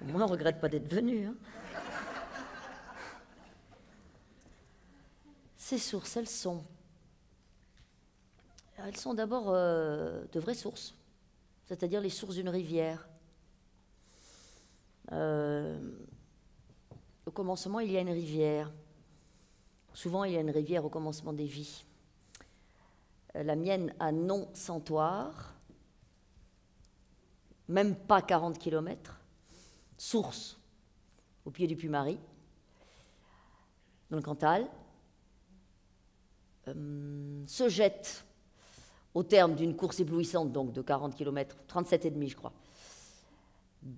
Moi, on ne regrette pas d'être venu. Hein. Ces sources, elles sont d'abord de vraies sources, c'est-à-dire les sources d'une rivière. Au commencement, il y a une rivière. Souvent, il y a une rivière au commencement des vies. La mienne a non-santoire, même pas 40 km, source au pied du Puy-Marie, dans le Cantal, se jette au terme d'une course éblouissante, donc de 40 km, 37,5 je crois,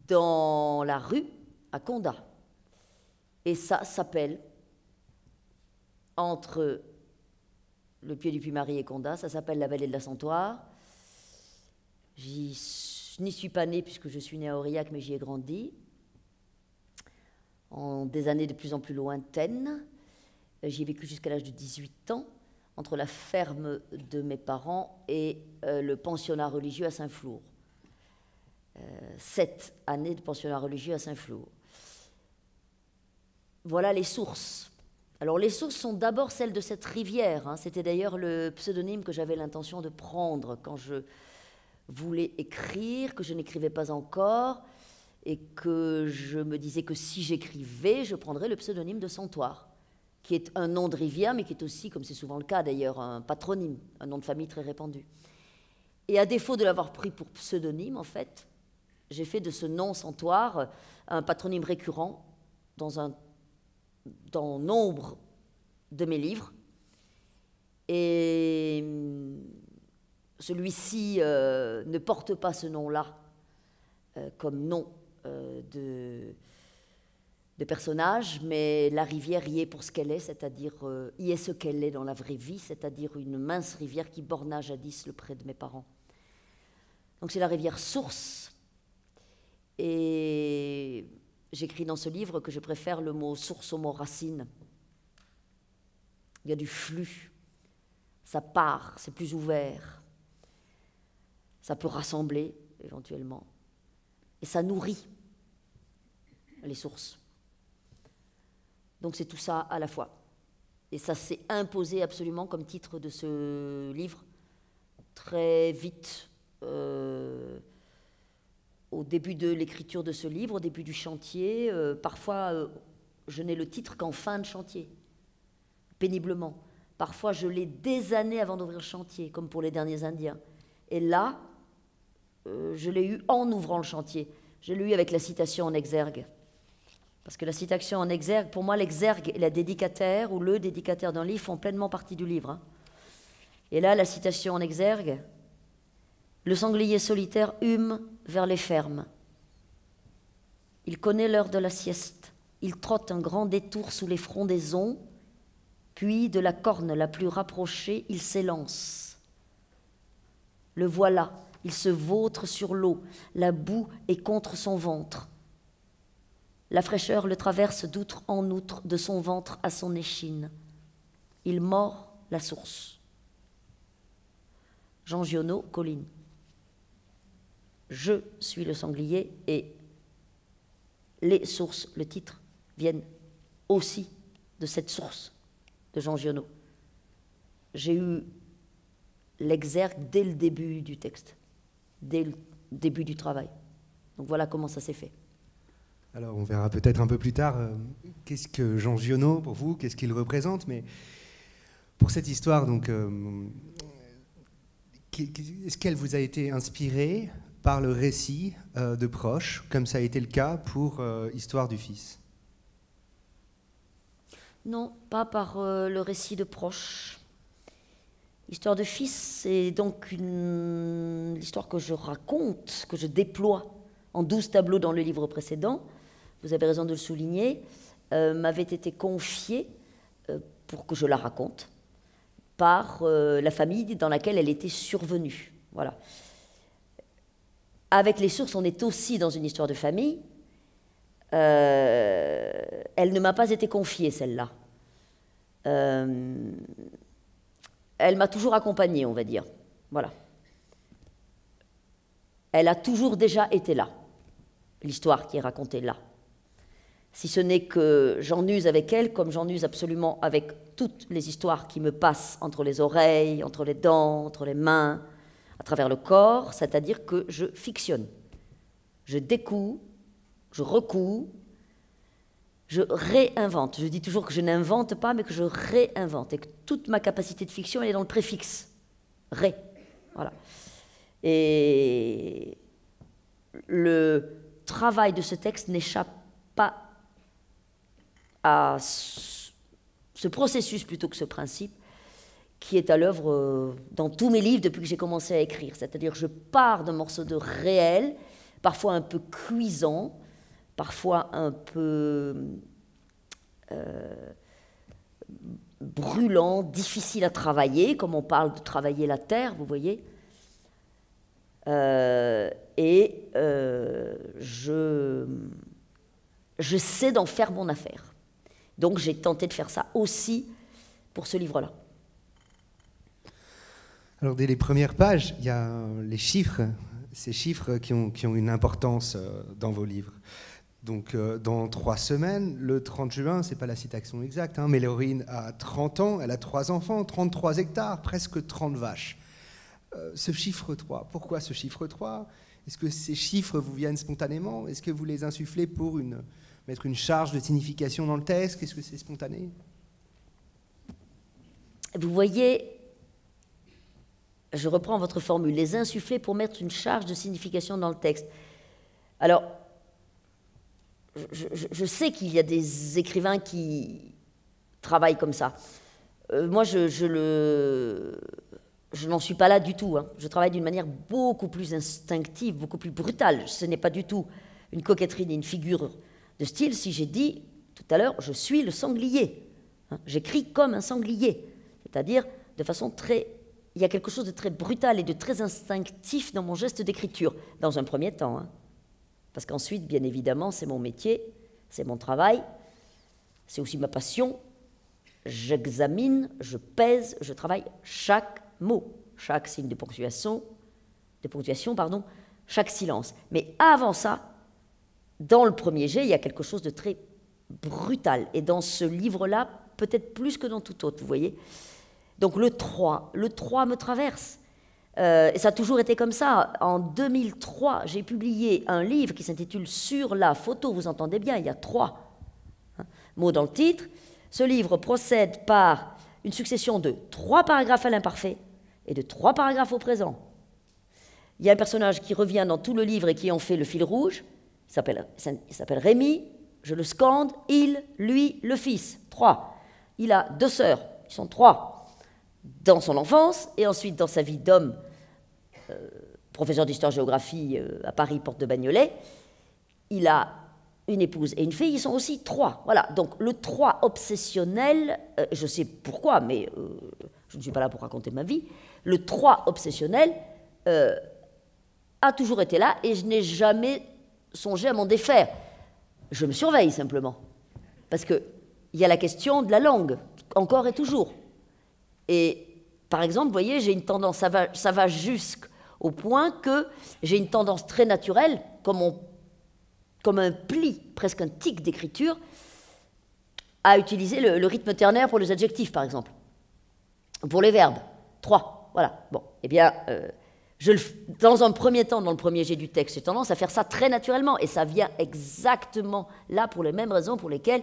dans la rue à Condat. Et ça s'appelle, entre le pied du Puy-Marie et Condat, ça s'appelle la vallée de la Santoire. Je n'y suis pas née puisque je suis née à Aurillac, mais j'y ai grandi. En des années de plus en plus lointaines. J'y ai vécu jusqu'à l'âge de 18 ans, entre la ferme de mes parents et le pensionnat religieux à Saint-Flour. 7 années de pensionnat religieux à Saint-Flour. Voilà les sources. Alors les sources sont d'abord celles de cette rivière. Hein. C'était d'ailleurs le pseudonyme que j'avais l'intention de prendre quand je voulais écrire, que je n'écrivais pas encore, et que je me disais que si j'écrivais, je prendrais le pseudonyme de Santoire, qui est un nom de rivière, mais qui est aussi, comme c'est souvent le cas d'ailleurs, un patronyme, un nom de famille très répandu. Et à défaut de l'avoir pris pour pseudonyme, en fait, j'ai fait de ce nom Santoire un patronyme récurrent dans nombre de mes livres. Et celui-ci ne porte pas ce nom-là comme nom de personnage, mais la rivière y est pour ce qu'elle est, c'est-à-dire y est ce qu'elle est dans la vraie vie, c'est-à-dire une mince rivière qui borna jadis le pré de mes parents. Donc c'est la rivière Source. Et j'écris dans ce livre que je préfère le mot source au mot racine. Il y a du flux, ça part, c'est plus ouvert, ça peut rassembler éventuellement, et ça nourrit les sources. Donc c'est tout ça à la fois. Et ça s'est imposé absolument comme titre de ce livre, très vite, au début de l'écriture de ce livre, au début du chantier. Parfois, je n'ai le titre qu'en fin de chantier, péniblement. Parfois, je l'ai des années avant d'ouvrir le chantier, comme pour les derniers Indiens. Et là, je l'ai eu en ouvrant le chantier. Je l'ai eu avec la citation en exergue. Parce que la citation en exergue, pour moi, l'exergue et la dédicataire, ou le dédicataire d'un livre, font pleinement partie du livre. Hein. Et là, la citation en exergue, le sanglier solitaire hume vers les fermes. Il connaît l'heure de la sieste. Il trotte un grand détour sous les frondaisons, puis de la corne la plus rapprochée, il s'élance. Le voilà, il se vautre sur l'eau, la boue est contre son ventre. La fraîcheur le traverse d'outre en outre, de son ventre à son échine. Il mord la source. Jean Giono, Colline. Je suis le sanglier et les sources, le titre, viennent aussi de cette source de Jean Giono. J'ai eu l'exergue dès le début du texte, dès le début du travail. Donc voilà comment ça s'est fait. Alors on verra peut-être un peu plus tard qu'est-ce que Jean Giono pour vous, qu'est-ce qu'il représente, mais pour cette histoire, donc, est-ce qu'elle vous a été inspirée par le récit de proches, comme ça a été le cas pour Histoire du Fils? Non, pas par le récit de proches. Histoire de Fils, c'est donc l'histoire que je raconte, que je déploie en 12 tableaux dans le livre précédent. Vous avez raison de le souligner, m'avait été confiée pour que je la raconte par la famille dans laquelle elle était survenue. Voilà. Avec les sources, on est aussi dans une histoire de famille. Elle ne m'a pas été confiée, celle-là. Elle m'a toujours accompagnée, on va dire. Voilà. Elle a toujours déjà été là. l'histoire qui est racontée là. Si ce n'est que j'en use avec elle comme j'en use absolument avec toutes les histoires qui me passent entre les oreilles, entre les dents, entre les mains, à travers le corps, c'est-à-dire que je fictionne. Je découds, je recouds, je réinvente. Je dis toujours que je n'invente pas, mais que je réinvente. Et que toute ma capacité de fiction, elle est dans le préfixe. Ré. Voilà. Et le travail de ce texte n'échappe pas à ce processus plutôt que ce principe qui est à l'œuvre dans tous mes livres depuis que j'ai commencé à écrire. C'est-à-dire que je pars d'un morceau de réel, parfois un peu cuisant, parfois un peu brûlant, difficile à travailler, comme on parle de travailler la terre, vous voyez. Je sais d'en faire mon affaire. Donc j'ai tenté de faire ça aussi pour ce livre-là. Alors dès les premières pages, il y a les chiffres, ces chiffres qui ont une importance dans vos livres. Donc dans 3 semaines, le 30 juin, c'est pas la citation exacte, hein, mais l'héroïne a 30 ans, elle a 3 enfants, 33 hectares, presque 30 vaches. Ce chiffre 3, pourquoi ce chiffre 3? Est-ce que ces chiffres vous viennent spontanément? Est-ce que vous les insufflez pour mettre une charge de signification dans le texte? Est-ce que c'est spontané? Vous voyez, je reprends votre formule, les insuffler pour mettre une charge de signification dans le texte. Alors, je sais qu'il y a des écrivains qui travaillent comme ça. Moi, je n'en suis pas là du tout. Hein. Je travaille d'une manière beaucoup plus instinctive, beaucoup plus brutale. Ce n'est pas du tout une coquetterie ni une figure de style si j'ai dit tout à l'heure, je suis le sanglier. Hein. J'écris comme un sanglier. C'est-à-dire de façon très... Il y a quelque chose de très brutal et de très instinctif dans mon geste d'écriture, dans un premier temps. Hein. Parce qu'ensuite, bien évidemment, c'est mon métier, c'est mon travail, c'est aussi ma passion. J'examine, je pèse, je travaille chaque mot, chaque signe de ponctuation, chaque silence. Mais avant ça, dans le premier jet, il y a quelque chose de très brutal. Et dans ce livre-là, peut-être plus que dans tout autre, vous voyez. Donc le 3 me traverse. Et ça a toujours été comme ça. En 2003, j'ai publié un livre qui s'intitule « Sur la photo ». Vous entendez bien, il y a 3 mots dans le titre. Ce livre procède par une succession de 3 paragraphes à l'imparfait et de 3 paragraphes au présent. Il y a un personnage qui revient dans tout le livre et qui en fait le fil rouge. Il s'appelle Rémi. Je le scande. Il, lui, le fils. 3. Il a 2 sœurs. Ils sont 3. Dans son enfance et ensuite dans sa vie d'homme, professeur d'histoire-géographie à Paris, porte de Bagnolet, il a une épouse et une fille, ils sont aussi 3. Voilà, donc le 3 obsessionnel, je sais pourquoi, mais je ne suis pas là pour raconter ma vie, le 3 obsessionnel a toujours été là et je n'ai jamais songé à m'en défaire. Je me surveille simplement, parce qu'il y a la question de la langue, encore et toujours. Et par exemple, vous voyez, j'ai une tendance, ça va jusqu'au point que j'ai une tendance très naturelle, comme un pli, presque un tic d'écriture, à utiliser le rythme ternaire pour les adjectifs, par exemple. Pour les verbes, 3, voilà. Bon, eh bien, dans un premier temps, dans le premier jet du texte, j'ai tendance à faire ça très naturellement, et ça vient exactement là pour les mêmes raisons pour lesquelles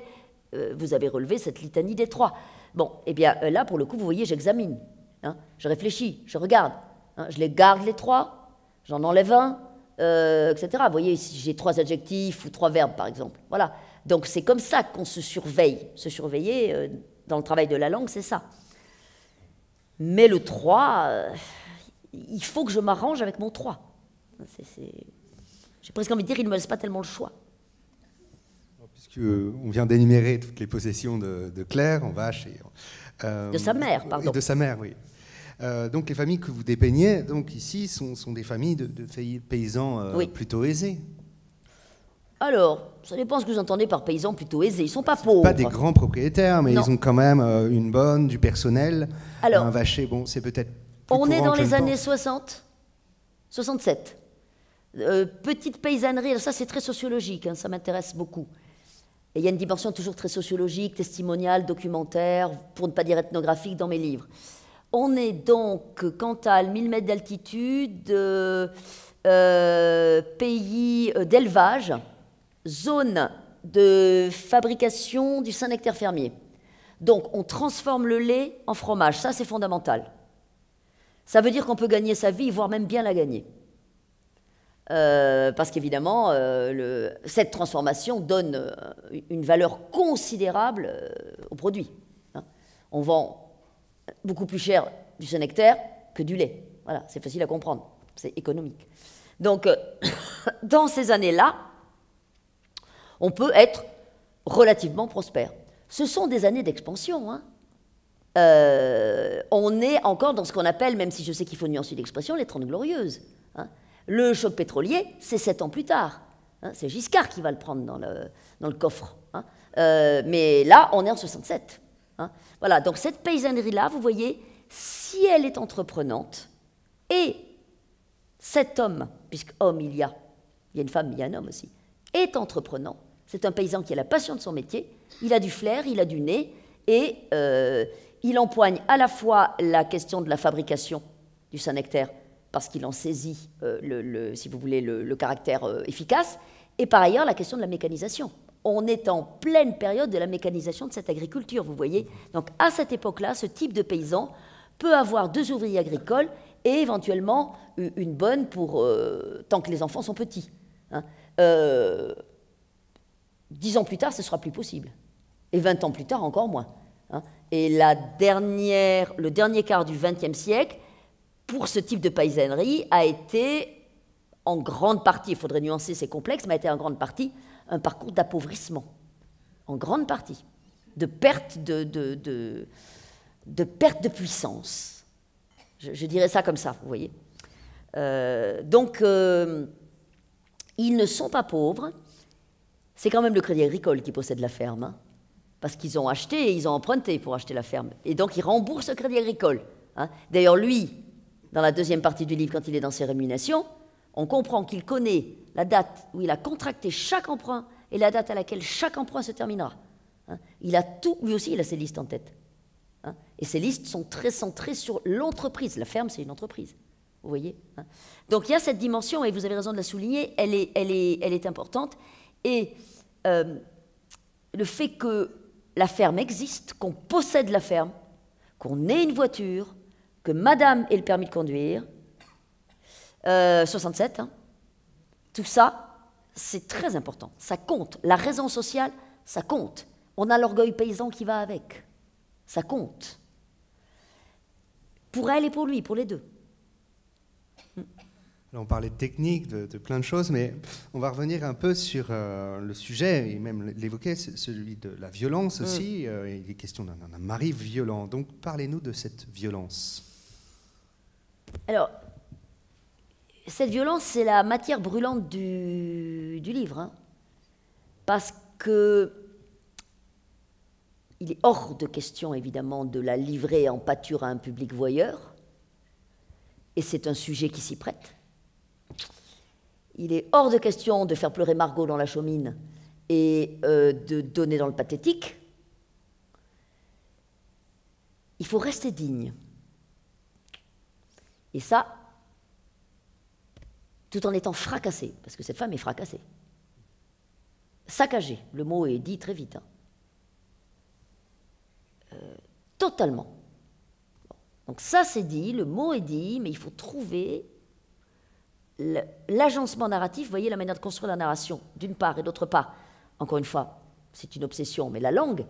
vous avez relevé cette litanie des 3. Bon, eh bien, là, pour le coup, vous voyez, j'examine, hein, je réfléchis, je regarde, hein, je les garde les 3, j'en enlève un, etc. Vous voyez, si j'ai 3 adjectifs ou 3 verbes, par exemple. Voilà. Donc, c'est comme ça qu'on se surveille. Se surveiller, dans le travail de la langue, c'est ça. Mais le 3, il faut que je m'arrange avec mon 3. J'ai presque envie de dire, il ne me laisse pas tellement le choix. Puisqu'on vient d'énumérer toutes les possessions de Claire, en vache et... de sa mère, pardon. Et de sa mère, oui. Donc les familles que vous dépeignez, donc ici, sont des familles de paysans oui. Plutôt aisés. Alors, ça dépend ce que vous entendez par paysans plutôt aisés. Ils ne sont pas pauvres. Pas des grands propriétaires, mais non. Ils ont quand même une bonne, du personnel, alors, un vacher. Bon, c'est peut-être... On est dans les années 60, 67. Petite paysannerie, ça c'est très sociologique, hein, ça m'intéresse beaucoup. Et il y a une dimension toujours très sociologique, testimoniale, documentaire, pour ne pas dire ethnographique dans mes livres. On est donc, quant à 1000 mètres d'altitude, pays d'élevage, zone de fabrication du Saint-Nectaire fermier. Donc on transforme le lait en fromage, ça c'est fondamental. Ça veut dire qu'on peut gagner sa vie, voire même bien la gagner. Parce qu'évidemment, cette transformation donne une valeur considérable au produit. Hein. On vend beaucoup plus cher du Saint-Nectaire que du lait. Voilà, c'est facile à comprendre, c'est économique. Donc, dans ces années-là, on peut être relativement prospère. Ce sont des années d'expansion. Hein. On est encore dans ce qu'on appelle, même si je sais qu'il faut nuancer l'expression, les 30 glorieuses. Hein. Le choc pétrolier, c'est 7 ans plus tard. Hein, c'est Giscard qui va le prendre dans le coffre. Hein. Mais là, on est en 67. Hein. Voilà, donc cette paysannerie-là, vous voyez, si elle est entreprenante, et cet homme, puisque homme il y a une femme, mais il y a un homme aussi, est entreprenant, c'est un paysan qui a la passion de son métier, il a du flair, il a du nez, et il empoigne à la fois la question de la fabrication du Saint-Nectaire, parce qu'il en saisit, si vous voulez, le caractère efficace, et par ailleurs la question de la mécanisation. On est en pleine période de la mécanisation de cette agriculture, vous voyez. Donc à cette époque-là, ce type de paysan peut avoir 2 ouvriers agricoles et éventuellement une bonne pour tant que les enfants sont petits. Hein. 10 ans plus tard, ce ne sera plus possible. Et 20 ans plus tard, encore moins. Hein. Et le dernier quart du XXe siècle, pour ce type de paysannerie, a été en grande partie, il faudrait nuancer, c'est complexe, mais a été en grande partie un parcours d'appauvrissement. En grande partie. De perte de puissance. Je dirais ça comme ça, vous voyez. Donc, ils ne sont pas pauvres. C'est quand même le Crédit Agricole qui possède la ferme. Hein, parce qu'ils ont acheté et ils ont emprunté pour acheter la ferme. Et donc, ils remboursent le Crédit Agricole. Hein. D'ailleurs, lui, dans la deuxième partie du livre, quand il est dans ses rémunérations, on comprend qu'il connaît la date où il a contracté chaque emprunt et la date à laquelle chaque emprunt se terminera. Hein. Il a tout, lui aussi, il a ses listes en tête. Hein. Et ces listes sont très centrées sur l'entreprise. La ferme, c'est une entreprise. Vous voyez, hein. Donc il y a cette dimension, et vous avez raison de la souligner, elle est importante. Et le fait que la ferme existe, qu'on possède la ferme, qu'on ait une voiture, que madame ait le permis de conduire, 67, hein, tout ça, c'est très important. Ça compte. La raison sociale, ça compte. On a l'orgueil paysan qui va avec. Ça compte. Pour elle et pour lui, pour les deux. On parlait de technique, de plein de choses, mais on va revenir un peu sur le sujet, et même l'évoquer, celui de la violence aussi. Il est question d'un mari violent. Donc parlez-nous de cette violence. Alors, cette violence, c'est la matière brûlante du livre. Hein, parce que il est hors de question, évidemment, de la livrer en pâture à un public voyeur. Et c'est un sujet qui s'y prête. Il est hors de question de faire pleurer Margot dans la chaumine et de donner dans le pathétique. Il faut rester digne. Et ça, tout en étant fracassé, parce que cette femme est fracassée. Saccagée, le mot est dit très vite. Hein. Totalement. Donc ça c'est dit, le mot est dit, mais il faut trouver l'agencement narratif, vous voyez la manière de construire la narration, d'une part, et d'autre part, encore une fois, c'est une obsession, mais la langue,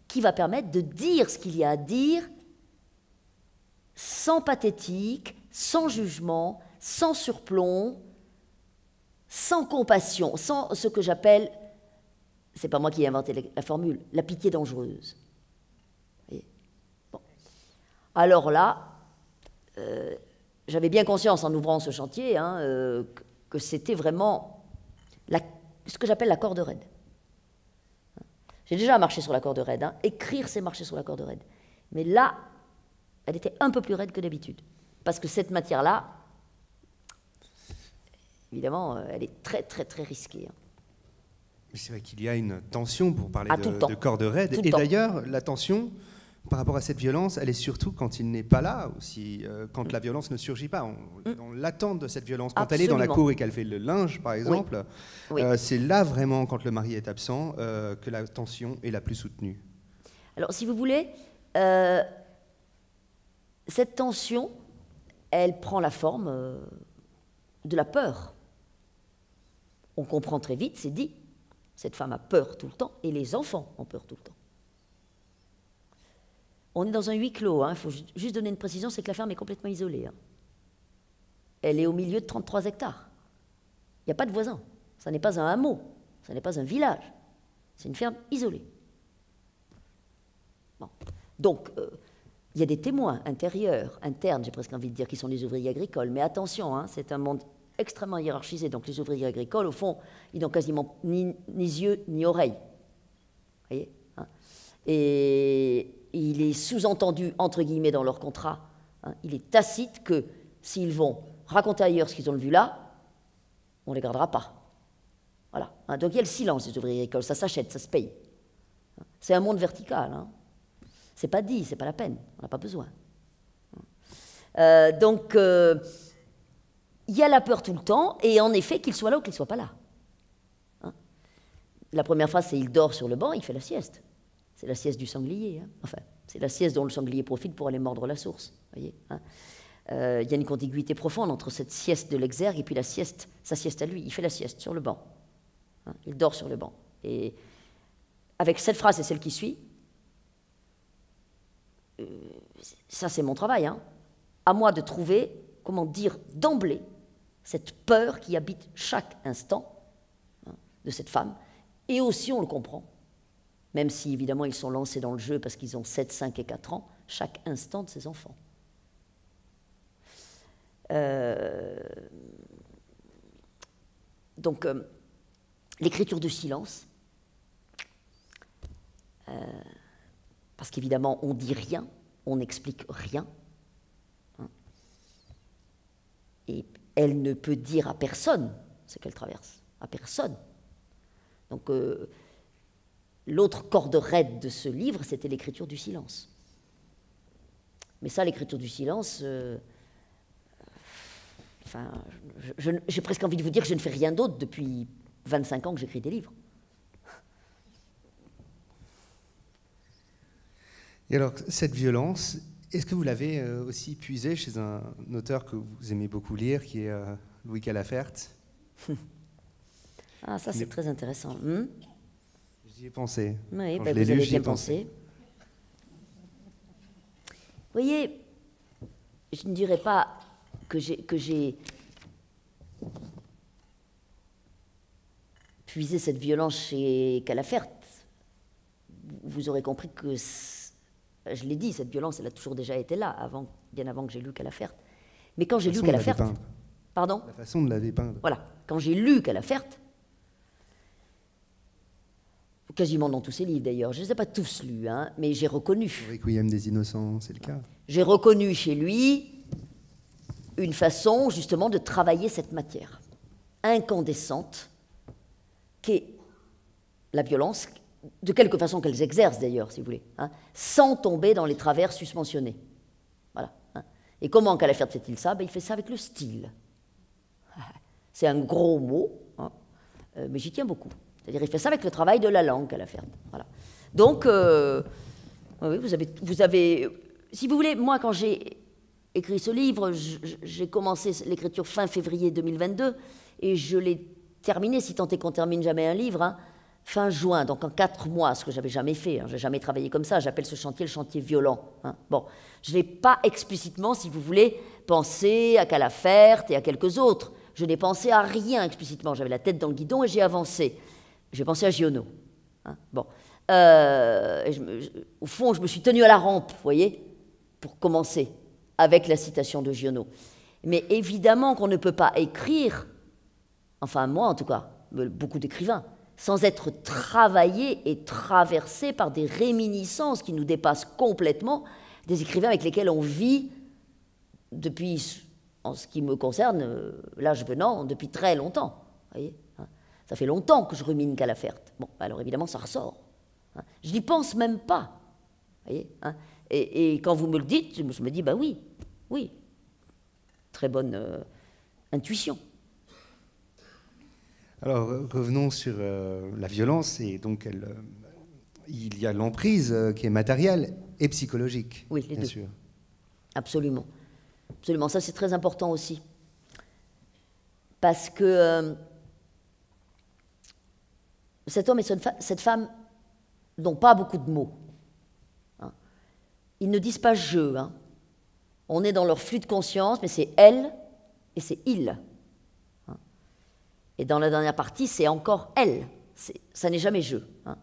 qui va permettre de dire ce qu'il y a à dire, sans pathétique, sans jugement, sans surplomb, sans compassion, sans ce que j'appelle, c'est pas moi qui ai inventé la formule, la pitié dangereuse. Bon. Alors là, j'avais bien conscience en ouvrant ce chantier hein, que c'était vraiment ce que j'appelle la corde raide. J'ai déjà marché sur la corde raide. Hein. Écrire, c'est marcher sur la corde raide. Mais là, elle était un peu plus raide que d'habitude. Parce que cette matière-là, évidemment, elle est très, très, très risquée. C'est vrai qu'il y a une tension pour parler tout le temps. de corde raide. Tout le Et temps. d'ailleurs, la tension par rapport à cette violence, elle est surtout quand il n'est pas là, aussi, quand la violence ne surgit pas. Dans l'attente de cette violence, quand elle est dans la cour et qu'elle fait le linge, par exemple, Oui. c'est là vraiment, quand le mari est absent, que la tension est la plus soutenue. Alors, si vous voulez, cette tension, elle prend la forme de la peur. On comprend très vite, c'est dit. Cette femme a peur tout le temps, et les enfants ont peur tout le temps. On est dans un huis clos, il faut juste donner une précision, c'est que la ferme est complètement isolée. Elle est au milieu de 33 hectares. Il n'y a pas de voisins. Ça n'est pas un hameau, ça n'est pas un village. C'est une ferme isolée. Bon. Donc, il y a des témoins intérieurs, internes, j'ai presque envie de dire, qui sont les ouvriers agricoles. Mais attention, c'est un monde extrêmement hiérarchisé. Donc les ouvriers agricoles, au fond, ils n'ont quasiment ni yeux ni oreilles. Vous voyez, Et il est sous-entendu, entre guillemets, dans leur contrat, il est tacite que s'ils vont raconter ailleurs ce qu'ils ont vu là, on ne les gardera pas. Voilà. Donc il y a le silence des ouvriers agricoles, ça s'achète, ça se paye. C'est un monde vertical. C'est pas dit, c'est pas la peine, on n'a pas besoin. Donc, il y a la peur tout le temps, et en effet, qu'il soit là ou qu'il ne soit pas là. La première phrase, c'est « il dort sur le banc, il fait la sieste ». C'est la sieste du sanglier. Enfin, c'est la sieste dont le sanglier profite pour aller mordre la source. Voyez, y a une contiguïté profonde entre cette sieste de l'exergue et puis sa sieste à lui. Il fait la sieste sur le banc. Il dort sur le banc. Et avec cette phrase et celle qui suit, ça c'est mon travail. À moi de trouver, comment dire d'emblée, cette peur qui habite chaque instant de cette femme. Et aussi, on le comprend, même si évidemment ils sont lancés dans le jeu parce qu'ils ont 7, 5 et 4 ans, chaque instant de ces enfants. Donc, l'écriture du silence, parce qu'évidemment on ne dit rien, on n'explique rien, et elle ne peut dire à personne ce qu'elle traverse, à personne. Donc, l'autre corde raide de ce livre, c'était l'écriture du silence. Mais ça, l'écriture du silence, j'ai presque envie de vous dire que je ne fais rien d'autre depuis 25 ans que j'écris des livres. Et alors, cette violence, est-ce que vous l'avez aussi puisée chez un auteur que vous aimez beaucoup lire, qui est Louis Calafert? Ah, ça c'est très intéressant. J'y ai pensé. Oui, vous avez bien pensé. Vous voyez, je ne dirais pas que j'ai puisé cette violence chez Calafert. Vous aurez compris que, je l'ai dit, cette violence, elle a toujours déjà été là, bien avant que j'ai lu Calafert. Mais quand j'ai lu Calafert... Pardon ? La façon de la dépeindre. Voilà. Quand j'ai lu Calafert, quasiment dans tous ses livres d'ailleurs, je ne les ai pas tous lus, mais j'ai reconnu. Requiem des innocents, c'est le cas. J'ai reconnu chez lui une façon justement de travailler cette matière incandescente qu'est la violence, de quelque façon qu'elles exercent d'ailleurs, si vous voulez, sans tomber dans les travers susmentionnés. Voilà. Et comment Calafert fait-il ça? Il fait ça avec le style. C'est un gros mot, mais j'y tiens beaucoup. C'est-à-dire il fait ça avec le travail de la langue, Calafert. Voilà. Donc, oui, vous avez, si vous voulez, moi quand j'ai écrit ce livre, j'ai commencé l'écriture fin février 2022 et je l'ai terminé, si tant est qu'on termine jamais un livre, fin juin, donc en 4 mois, ce que j'avais jamais fait, j'ai jamais travaillé comme ça, j'appelle ce chantier le chantier violent. Bon, je n'ai pas explicitement, si vous voulez, pensé à Calafert et à quelques autres. Je n'ai pensé à rien explicitement, j'avais la tête dans le guidon et j'ai avancé. J'ai pensé à Giono. Bon. Au fond, je me suis tenue à la rampe, vous voyez, pour commencer, avec la citation de Giono. Mais évidemment qu'on ne peut pas écrire, enfin moi en tout cas, beaucoup d'écrivains, sans être travaillé et traversé par des réminiscences qui nous dépassent complètement, des écrivains avec lesquels on vit depuis en ce qui me concerne, l'âge venant, depuis très longtemps. Voyez, hein. Ça fait longtemps que je rumine Calafert. Bon, alors évidemment, ça ressort. Hein. Je n'y pense même pas. Voyez, hein. Et quand vous me le dites, je me dis, bah oui, oui. Très bonne intuition. Alors, revenons sur la violence, et donc il y a l'emprise qui est matérielle et psychologique. Oui, les bien deux. sûr. Absolument. Absolument. Ça, c'est très important aussi. Parce que cet homme et cette femme n'ont pas beaucoup de mots. Hein. Ils ne disent pas « je ». Hein. On est dans leur flux de conscience, mais c'est « elle » et c'est « il ». Hein. Et dans la dernière partie, c'est encore « elle ». Ça n'est jamais « je ». Hein.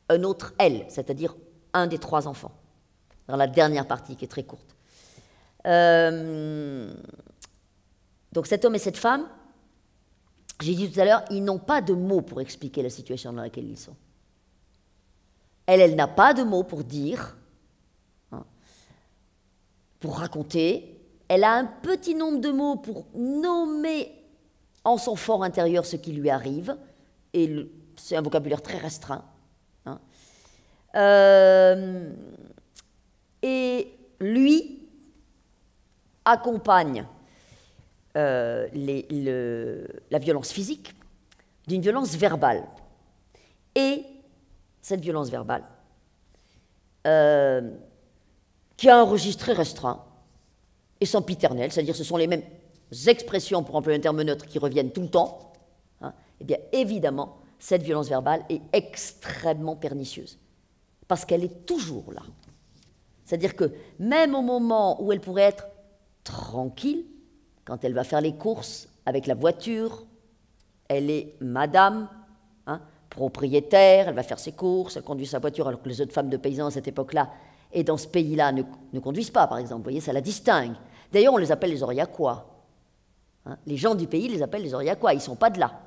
Un autre « elle », c'est-à-dire un des trois enfants. Dans la dernière partie, qui est très courte. Donc cet homme et cette femme, j'ai dit tout à l'heure, ils n'ont pas de mots pour expliquer la situation dans laquelle ils sont. Elle n'a pas de mots pour dire, hein, pour raconter. Elle a un petit nombre de mots pour nommer en son fort intérieur ce qui lui arrive, et c'est un vocabulaire très restreint. Hein. Et lui accompagne la violence physique d'une violence verbale. Et cette violence verbale, qui a un registre très restreint et sempiternel, c'est-à-dire ce sont les mêmes expressions, pour employer un terme neutre, qui reviennent tout le temps, hein, eh bien évidemment, cette violence verbale est extrêmement pernicieuse, parce qu'elle est toujours là. C'est-à-dire que même au moment où elle pourrait être tranquille, quand elle va faire les courses avec la voiture, elle est madame, hein, propriétaire, elle va faire ses courses, elle conduit sa voiture, alors que les autres femmes de paysans à cette époque-là et dans ce pays-là ne conduisent pas, par exemple. Vous voyez, ça la distingue. D'ailleurs, on les appelle les Aurillacois. Hein, les gens du pays les appellent les Aurillacois, ils ne sont pas de là.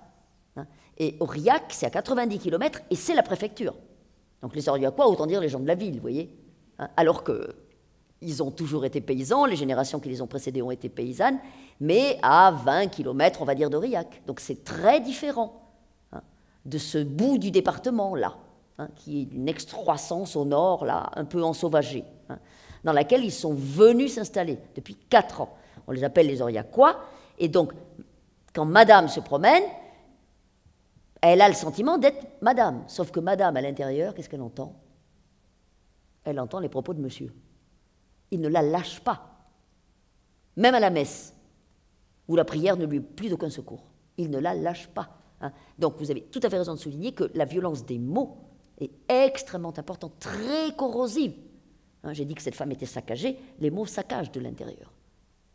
Hein. Et Aurillac, c'est à 90 km et c'est la préfecture. Donc les Aurillacois, autant dire les gens de la ville, vous voyez. Hein, alors qu'ils ont toujours été paysans, les générations qui les ont précédés ont été paysannes, mais à 20 km, on va dire, d'Aurillac. Donc c'est très différent, hein, de ce bout du département-là, hein, qui est une excroissance au nord, là, un peu ensauvagée, hein, dans laquelle ils sont venus s'installer depuis 4 ans. On les appelle les Aurillacois, et donc, quand madame se promène, elle a le sentiment d'être madame, sauf que madame, à l'intérieur, qu'est-ce qu'elle entend? Elle entend les propos de monsieur. Il ne la lâche pas, même à la messe, où la prière ne lui est plus d'aucun secours. Il ne la lâche pas. Hein. Donc vous avez tout à fait raison de souligner que la violence des mots est extrêmement importante, très corrosive. Hein, j'ai dit que cette femme était saccagée, les mots saccagent de l'intérieur.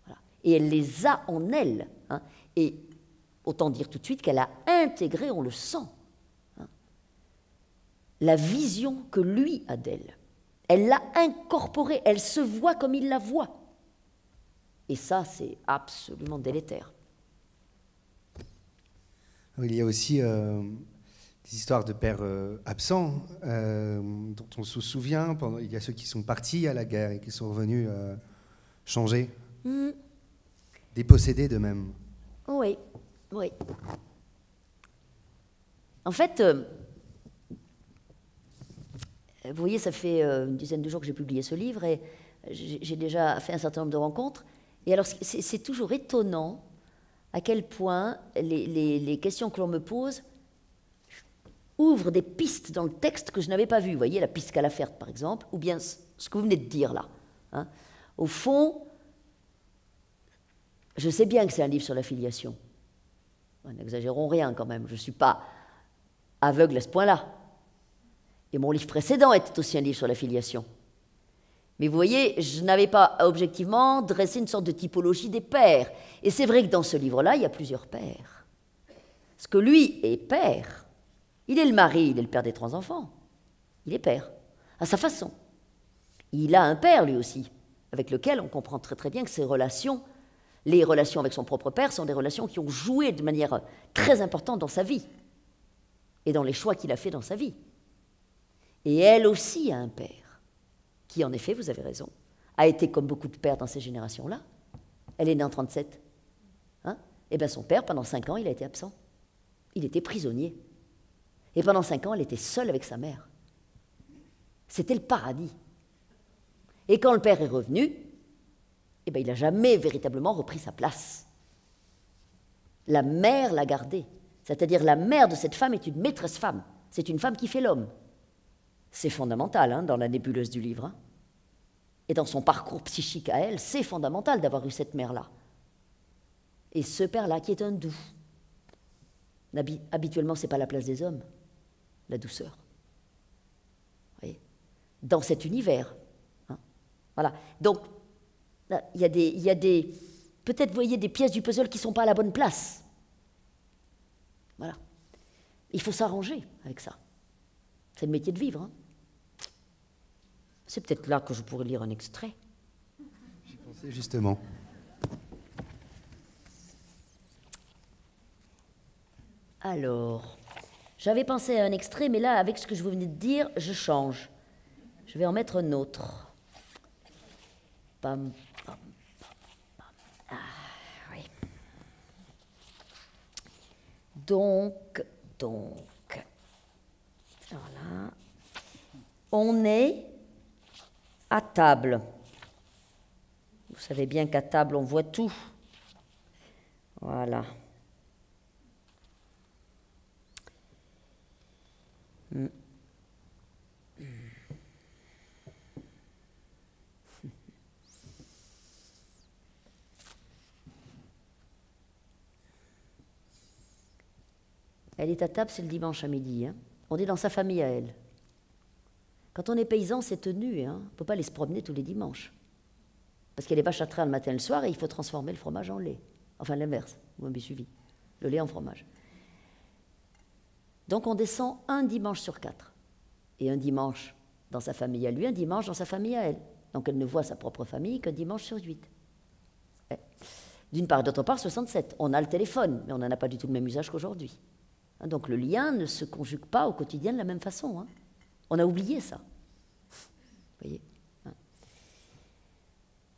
Voilà. Et elle les a en elle. Hein. Et autant dire tout de suite qu'elle a intégré, on le sent, hein, la vision que lui a d'elle. Elle l'a incorporée, elle se voit comme il la voit. Et ça, c'est absolument délétère. Il y a aussi des histoires de pères absents dont on se souvient. Il y a ceux qui sont partis à la guerre et qui sont revenus changer, dépossédés d'eux-mêmes. Oui, oui. En fait, vous voyez, ça fait une dizaine de jours que j'ai publié ce livre et j'ai déjà fait un certain nombre de rencontres. Et alors, c'est toujours étonnant à quel point les questions que l'on me pose ouvrent des pistes dans le texte que je n'avais pas vues. Vous voyez, la piste Calafert, par exemple, ou bien ce que vous venez de dire là. Hein. Au fond, je sais bien que c'est un livre sur la filiation. N'exagérons rien quand même, je ne suis pas aveugle à ce point-là. Et mon livre précédent était aussi un livre sur la filiation. Mais vous voyez, je n'avais pas objectivement dressé une sorte de typologie des pères. Et c'est vrai que dans ce livre-là, il y a plusieurs pères. Parce que lui est père. Il est le mari, il est le père des 3 enfants. Il est père, à sa façon. Il a un père, lui aussi, avec lequel on comprend très très bien que ses relations, les relations avec son propre père, sont des relations qui ont joué de manière très importante dans sa vie. Et dans les choix qu'il a fait dans sa vie. Et elle aussi a un père, qui en effet, vous avez raison, a été comme beaucoup de pères dans ces générations-là, Elle est née en 1937. Hein? Eh bien, son père, pendant 5 ans, il a été absent. Il était prisonnier. Et pendant 5 ans, elle était seule avec sa mère. C'était le paradis. Et quand le père est revenu, eh bien, il n'a jamais véritablement repris sa place. La mère l'a gardé. C'est-à-dire la mère de cette femme est une maîtresse femme. C'est une femme qui fait l'homme. C'est fondamental hein, dans la nébuleuse du livre. Hein. Et dans son parcours psychique à elle, c'est fondamental d'avoir eu cette mère-là. Et ce père-là qui est un doux. Habituellement, ce n'est pas la place des hommes, la douceur. Vous voyez, dans cet univers. Hein. Voilà. Donc, il y a des peut-être, vous voyez, des pièces du puzzle qui ne sont pas à la bonne place. Voilà. Il faut s'arranger avec ça. C'est le métier de vivre. Hein. C'est peut-être là que je pourrais lire un extrait. J'y pensais justement. Alors, j'avais pensé à un extrait, mais là, avec ce que je venais de dire, je change. Je vais en mettre un autre. Pam, pam, pam. Ah, oui. Donc, voilà. On est à table. Vous savez bien qu'à table, on voit tout. Voilà. Elle est à table, c'est le dimanche à midi. Hein. On est dans sa famille à elle. Quand on est paysan, c'est tenu. Hein. On ne peut pas aller se promener tous les dimanches. Parce qu'il y a les vaches à traire le matin et le soir et il faut transformer le fromage en lait. Enfin, l'inverse, vous m'avez suivi. Le lait en fromage. Donc on descend un dimanche sur 4. Et un dimanche dans sa famille à lui, un dimanche dans sa famille à elle. Donc elle ne voit sa propre famille qu'un dimanche sur 8. D'une part, d'autre part, 67. On a le téléphone, mais on n'en a pas du tout le même usage qu'aujourd'hui. Donc le lien ne se conjugue pas au quotidien de la même façon. Hein. On a oublié ça. Vous voyez hein.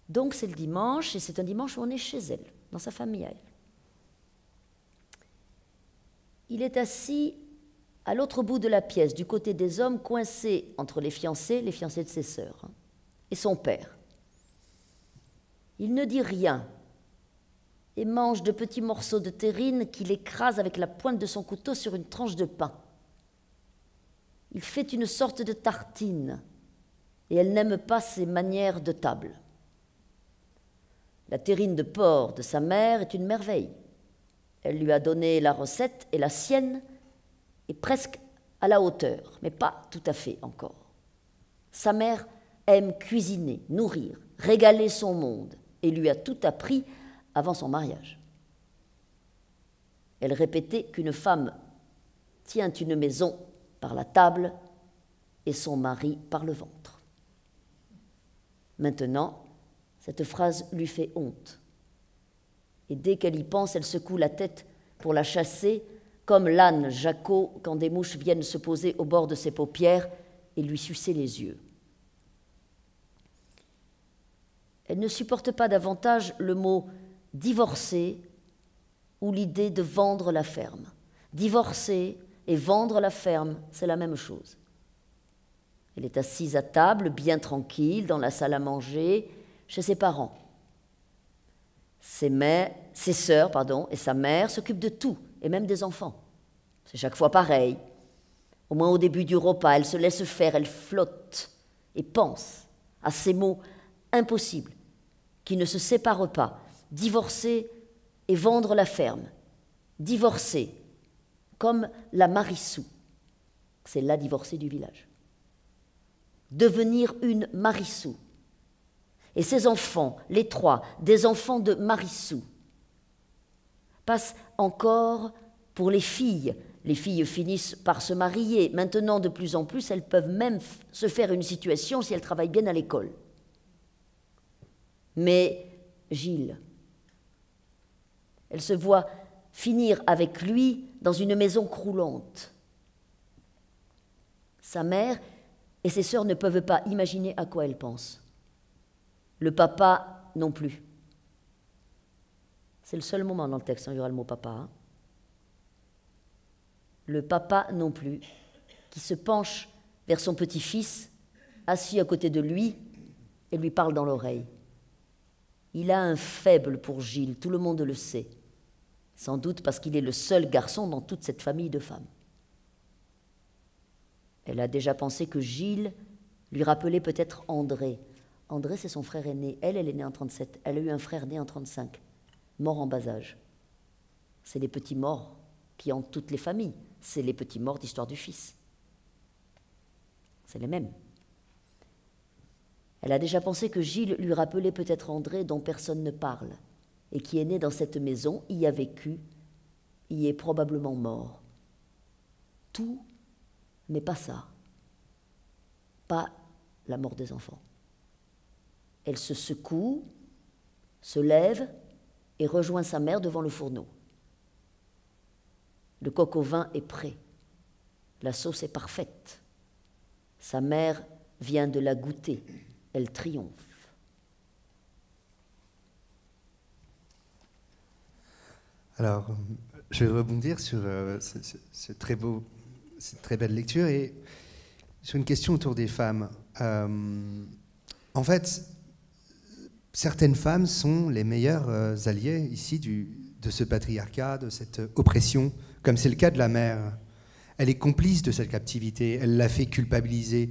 Donc c'est le dimanche, et c'est un dimanche où on est chez elle, dans sa famille à elle. Il est assis à l'autre bout de la pièce, du côté des hommes, coincés entre les fiancés de ses sœurs, hein, et son père. Il ne dit rien et mange de petits morceaux de terrine qu'il écrase avec la pointe de son couteau sur une tranche de pain. Il fait une sorte de tartine et elle n'aime pas ses manières de table. La terrine de porc de sa mère est une merveille. Elle lui a donné la recette et la sienne est presque à la hauteur, mais pas tout à fait encore. Sa mère aime cuisiner, nourrir, régaler son monde et lui a tout appris avant son mariage. Elle répétait qu'une femme tient une maison par la table et son mari par le ventre. Maintenant, cette phrase lui fait honte. Et dès qu'elle y pense, elle secoue la tête pour la chasser, comme l'âne Jaco quand des mouches viennent se poser au bord de ses paupières et lui sucer les yeux. Elle ne supporte pas davantage le mot « divorcer » ou l'idée de vendre la ferme. Divorcer et vendre la ferme, c'est la même chose. Elle est assise à table, bien tranquille, dans la salle à manger, chez ses parents. Ses sœurs et sa mère s'occupent de tout, et même des enfants. C'est chaque fois pareil. Au moins au début du repas, elle se laisse faire, elle flotte et pense à ces mots impossibles qui ne se séparent pas. Divorcer et vendre la ferme. Divorcer, comme la Marissou. C'est la divorcée du village. Devenir une Marissou. Et ses enfants, les 3, des enfants de Marissou, passent encore pour les filles. Les filles finissent par se marier. Maintenant, de plus en plus, elles peuvent même se faire une situation si elles travaillent bien à l'école. Mais Gilles, elle se voit finir avec lui dans une maison croulante. Sa mère et ses sœurs ne peuvent pas imaginer à quoi elle pense. Le papa non plus. C'est le seul moment dans le texte où il y aura le mot papa. Hein. Le papa non plus, qui se penche vers son petit-fils, assis à côté de lui, et lui parle dans l'oreille. Il a un faible pour Gilles, tout le monde le sait. Sans doute parce qu'il est le seul garçon dans toute cette famille de femmes. Elle a déjà pensé que Gilles lui rappelait peut-être André. André, c'est son frère aîné. Elle est née en 37. Elle a eu un frère né en 35, mort en bas âge. C'est les petits morts qui hantent toutes les familles. C'est les petits morts d'Histoire du Fils. C'est les mêmes. Elle a déjà pensé que Gilles lui rappelait peut-être André dont personne ne parle, et qui est né dans cette maison, y a vécu, y est probablement mort. Tout, mais pas ça. Pas la mort des enfants. Elle se secoue, se lève et rejoint sa mère devant le fourneau. Le coq au vin est prêt. La sauce est parfaite. Sa mère vient de la goûter. Elle triomphe. Alors, je vais rebondir sur cette très belle lecture et sur une question autour des femmes. En fait, certaines femmes sont les meilleures alliées ici de ce patriarcat, de cette oppression, comme c'est le cas de la mère. Elle est complice de cette captivité, elle l'a fait culpabiliser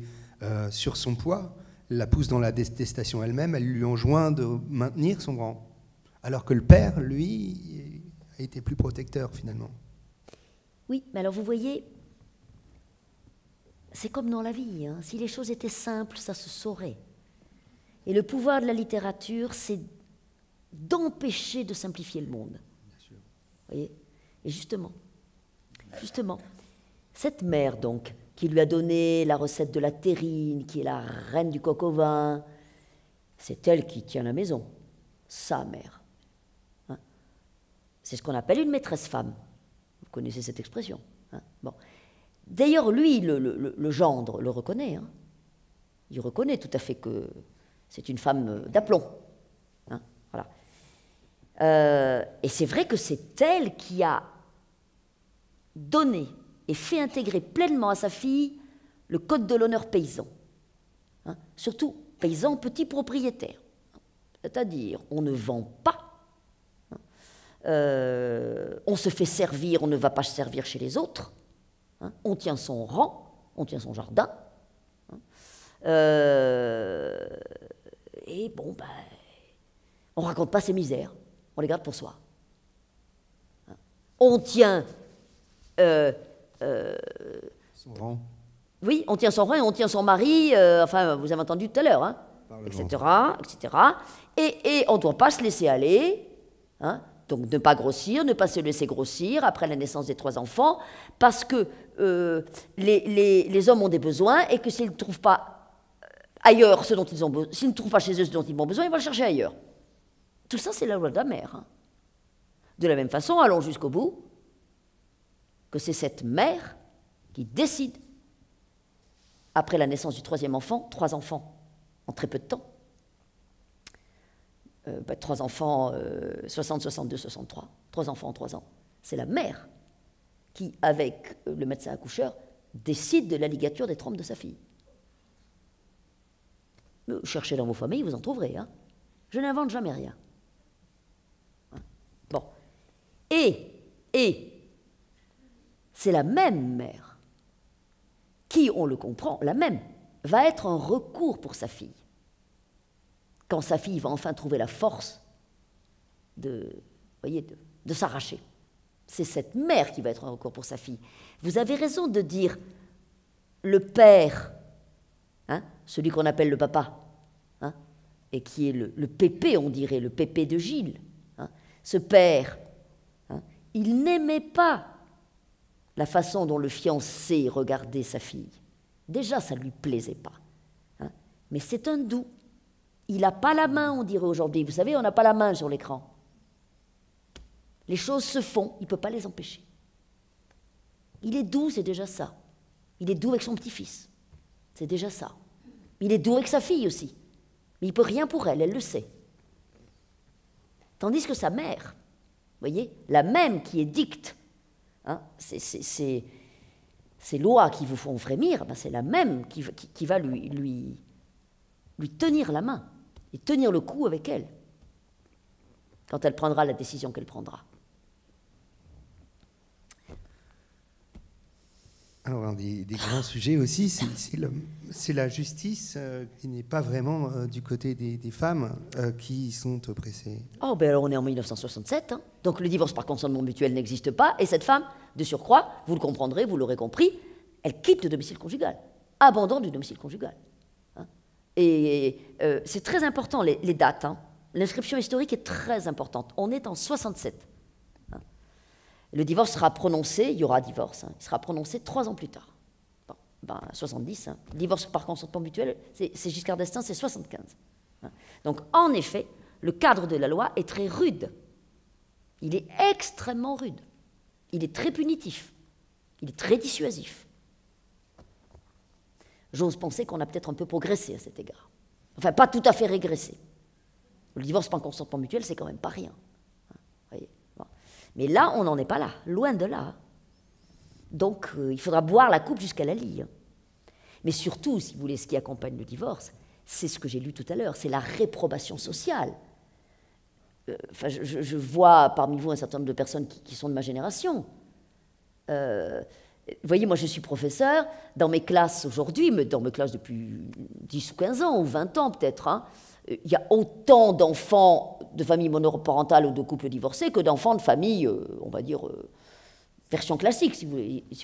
sur son poids, elle la pousse dans la détestation elle-même, elle lui enjoint de maintenir son rang. Alors que le père, lui, a été plus protecteur finalement. Oui, mais alors vous voyez, c'est comme dans la vie, hein. Si les choses étaient simples, ça se saurait. Et le pouvoir de la littérature, c'est d'empêcher de simplifier le monde. Bien sûr. Vous voyez ? Et justement, cette mère donc, qui lui a donné la recette de la terrine, qui est la reine du coq au vin, c'est elle qui tient la maison, sa mère. Hein ? C'est ce qu'on appelle une maîtresse femme. Vous connaissez cette expression. Hein ? Bon. D'ailleurs, lui, le gendre, le reconnaît. Hein ? Il reconnaît tout à fait que c'est une femme d'aplomb. Hein ? Voilà. Et c'est vrai que c'est elle qui a donné et fait intégrer pleinement à sa fille le code de l'honneur paysan. Hein, surtout paysan petit propriétaire. C'est-à-dire, on ne vend pas, hein, on se fait servir, on ne va pas se servir chez les autres, hein, on tient son rang, on tient son jardin. Hein, et bon, ben, on ne raconte pas ses misères, on les garde pour soi. Hein, on tient... son rang. Oui, on tient son rang et on tient son mari, enfin, vous avez entendu tout à l'heure, hein, etc., etc. Et on ne doit pas se laisser aller, hein, donc ne pas grossir, ne pas se laisser grossir après la naissance des 3 enfants, parce que les hommes ont des besoins et que s'ils ne trouvent pas ailleurs ce dont ils ont besoin, s'ils ne trouvent pas chez eux ce dont ils ont besoin, ils vont le chercher ailleurs. Tout ça, c'est la loi de la mère. Hein. De la même façon, allons jusqu'au bout, que c'est cette mère qui décide, après la naissance du 3e enfant, 3 enfants en très peu de temps, 3 enfants, 60, 62, 63, 3 enfants en 3 ans, c'est la mère qui, avec le médecin accoucheur, décide de la ligature des trompes de sa fille. Cherchez dans vos familles, vous en trouverez. Hein. Je n'invente jamais rien. Bon. Et c'est la même mère qui, on le comprend, la même, va être un recours pour sa fille. Quand sa fille va enfin trouver la force de s'arracher. C'est cette mère qui va être un recours pour sa fille. Vous avez raison de dire le père, hein, celui qu'on appelle le papa, hein, et qui est le pépé, on dirait, le pépé de Gilles. Hein, ce père, hein, il n'aimait pas la façon dont le fiancé regardait sa fille. Déjà, ça ne lui plaisait pas. Hein, mais c'est un doux. Il n'a pas la main, on dirait aujourd'hui. Vous savez, on n'a pas la main sur l'écran. Les choses se font, il ne peut pas les empêcher. Il est doux, c'est déjà ça. Il est doux avec son petit-fils. C'est déjà ça. Il est doux avec sa fille aussi. Mais il ne peut rien pour elle, elle le sait. Tandis que sa mère, voyez, la même qui édicte, hein, ces lois qui vous font frémir, ben c'est la même qui va lui tenir la main et tenir le coup avec elle quand elle prendra la décision qu'elle prendra. Alors, un des grands sujets aussi, c'est la justice qui n'est pas vraiment du côté des femmes qui sont oppressées. Oh, ben alors on est en 1967, hein. Donc le divorce par consentement mutuel n'existe pas, et cette femme, de surcroît, vous le comprendrez, vous l'aurez compris, elle quitte le domicile conjugal, abandon du domicile conjugal. Hein. Et c'est très important, les dates. Hein. L'inscription historique est très importante. On est en 67. Le divorce sera prononcé, il y aura divorce, hein, il sera prononcé 3 ans plus tard. Bon, ben, 70, hein. Divorce par consentement mutuel, c'est Giscard d'Estaing, c'est 75. Hein. Donc, en effet, le cadre de la loi est très rude. Il est extrêmement rude. Il est très punitif. Il est très dissuasif. J'ose penser qu'on a peut-être un peu progressé à cet égard. Enfin, pas tout à fait régressé. Le divorce par consentement mutuel, c'est quand même pas rien. Hein, voyez. Mais là, on n'en est pas là, loin de là. Donc, il faudra boire la coupe jusqu'à la lie. Mais surtout, si vous voulez, ce qui accompagne le divorce, c'est ce que j'ai lu tout à l'heure, c'est la réprobation sociale. Enfin, je vois parmi vous un certain nombre de personnes qui sont de ma génération. Vous voyez, moi, je suis professeur. Dans mes classes aujourd'hui, mais dans mes classes depuis 10 ou 15 ans, ou 20 ans peut-être, hein, il y a autant d'enfants de familles monoparentales ou de couples divorcés que d'enfants de familles, on va dire, version classique, si vous